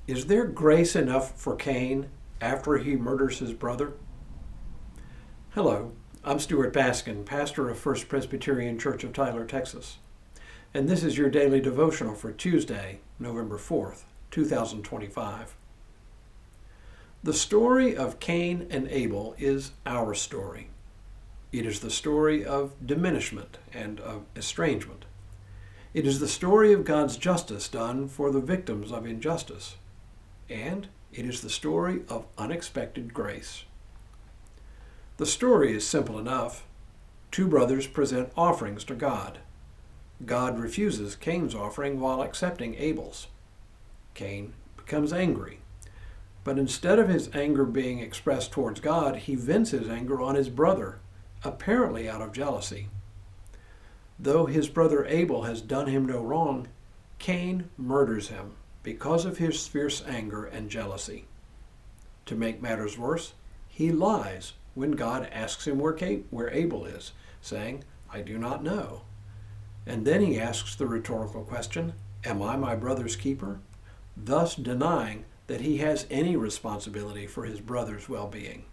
Is there grace enough for Cain after he murders his brother? Hello, I'm Stuart Baskin, pastor of First Presbyterian Church of Tyler, Texas. And this is your daily devotional for Tuesday, November 4th, 2025. The story of Cain and Abel is our story. It is the story of diminishment and of estrangement. It is the story of God's justice done for the victims of injustice. And it is the story of unexpected grace. The story is simple enough. Two brothers present offerings to God. God refuses Cain's offering while accepting Abel's. Cain becomes angry. But instead of his anger being expressed towards God, he vents his anger on his brother, apparently out of jealousy. Though his brother Abel has done him no wrong, Cain murders him because of his fierce anger and jealousy. To make matters worse, he lies when God asks him where Abel is, saying, "I do not know." And then he asks the rhetorical question, "Am I my brother's keeper?" thus denying that he has any responsibility for his brother's well-being.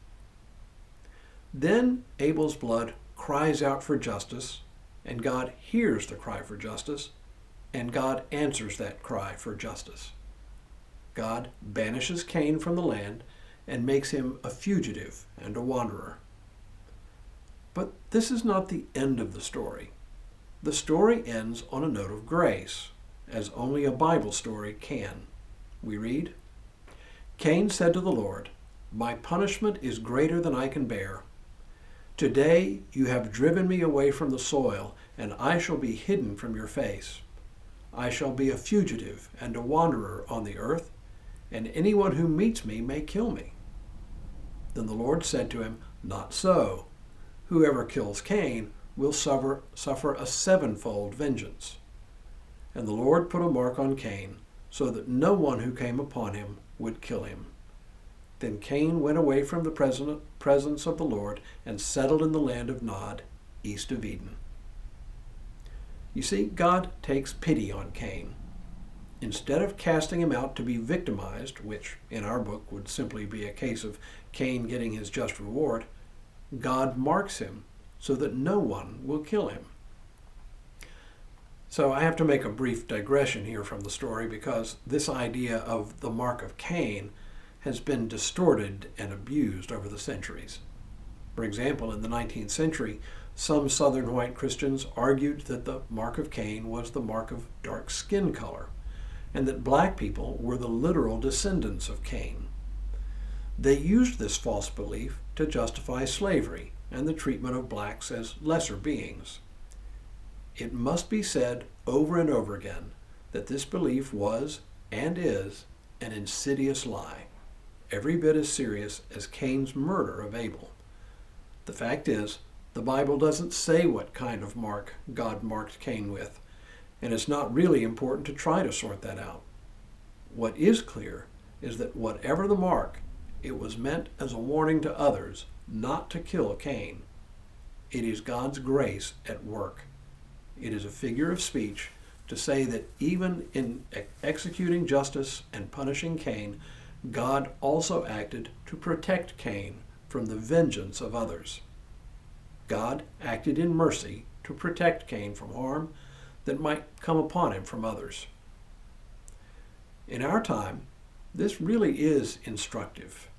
Then Abel's blood cries out for justice, and God hears the cry for justice, and God answers that cry for justice. God banishes Cain from the land and makes him a fugitive and a wanderer. But this is not the end of the story. The story ends on a note of grace, as only a Bible story can. We read, "Cain said to the Lord, 'My punishment is greater than I can bear. Today you have driven me away from the soil, and I shall be hidden from your face. I shall be a fugitive and a wanderer on the earth, and anyone who meets me may kill me.' Then the Lord said to him, 'Not so. Whoever kills Cain will suffer a sevenfold vengeance.' And the Lord put a mark on Cain, so that no one who came upon him would kill him. Then Cain went away from the presence of the Lord and settled in the land of Nod, east of Eden." You see, God takes pity on Cain. Instead of casting him out to be victimized, which in our book would simply be a case of Cain getting his just reward, God marks him so that no one will kill him. So I have to make a brief digression here from the story because this idea of the mark of Cain has been distorted and abused over the centuries. For example, in the 19th century, some Southern white Christians argued that the mark of Cain was the mark of dark skin color, and that black people were the literal descendants of Cain. They used this false belief to justify slavery and the treatment of blacks as lesser beings. It must be said over and over again that this belief was and is an insidious lie, every bit as serious as Cain's murder of Abel. The fact is, the Bible doesn't say what kind of mark God marked Cain with, and it's not really important to try to sort that out. What is clear is that whatever the mark, it was meant as a warning to others not to kill Cain. It is God's grace at work. It is a figure of speech to say that even in executing justice and punishing Cain, God also acted to protect Cain from the vengeance of others. God acted in mercy to protect Cain from harm that might come upon him from others. In our time, this really is instructive.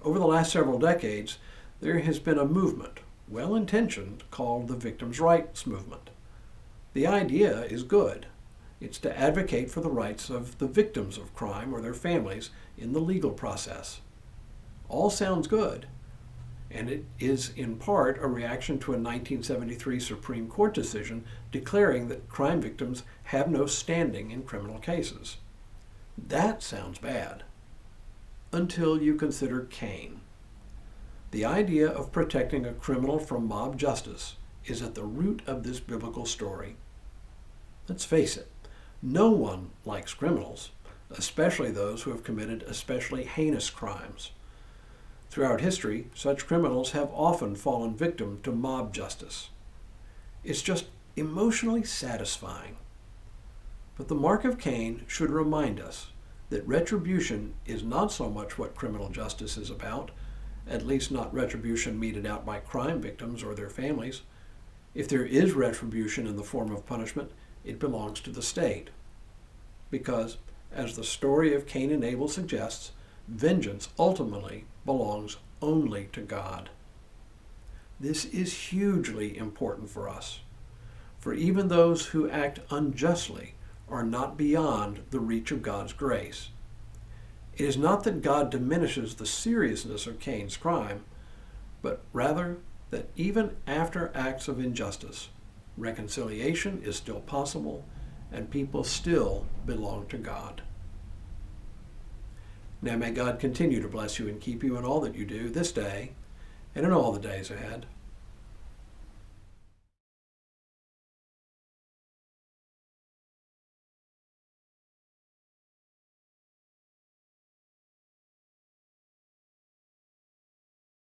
Over the last several decades, there has been a movement, well-intentioned, called the victims' rights movement. The idea is good. It's to advocate for the rights of the victims of crime or their families in the legal process. All sounds good, and it is in part a reaction to a 1973 Supreme Court decision declaring that crime victims have no standing in criminal cases. That sounds bad, until you consider Cain. The idea of protecting a criminal from mob justice is at the root of this biblical story. Let's face it, no one likes criminals, especially those who have committed especially heinous crimes. Throughout history, such criminals have often fallen victim to mob justice. It's just emotionally satisfying. But the mark of Cain should remind us that retribution is not so much what criminal justice is about, at least not retribution meted out by crime victims or their families. If there is retribution in the form of punishment, it belongs to the state. Because, as the story of Cain and Abel suggests, vengeance ultimately belongs only to God. This is hugely important for us, for even those who act unjustly are not beyond the reach of God's grace. It is not that God diminishes the seriousness of Cain's crime, but rather that even after acts of injustice, reconciliation is still possible and people still belong to God. Now may God continue to bless you and keep you in all that you do this day and in all the days ahead.